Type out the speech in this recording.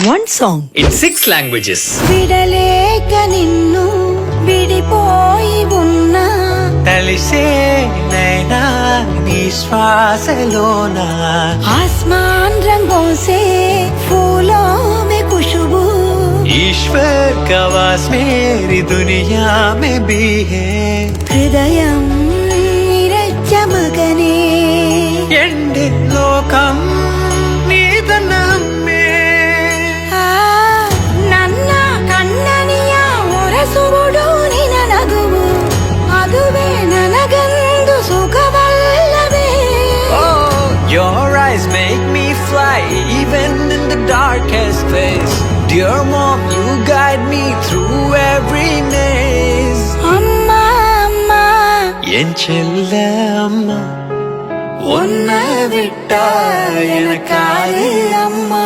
One song in 6 languages. విడలేక నిన్ను విడిపోయి ఉన్నా తలిసే నైనా నీ శ్వాసలోన ఆస్మాన్ రంగోं से फूलों में खुशबू ईश्वर का वास मेरी दुनिया में भी है హృదయం నిరచ్చమగనే ఎండి లోకం నీదనమ్మే ನನ್ನ ಕಣ್ಣನಿಯ ಒರಸುವುದು ನಿನ ನಗುವು ಅದುವೇ ನನಗಂದು ಸುಖವಲ್ಲವೇ Your eyes make me fly even in the darkest place. Dear mom, you guide me through every maze. அம்மா அம்மா என் செல்ல அம்மா உன்னை விட்டா எனக்காரு அம்மா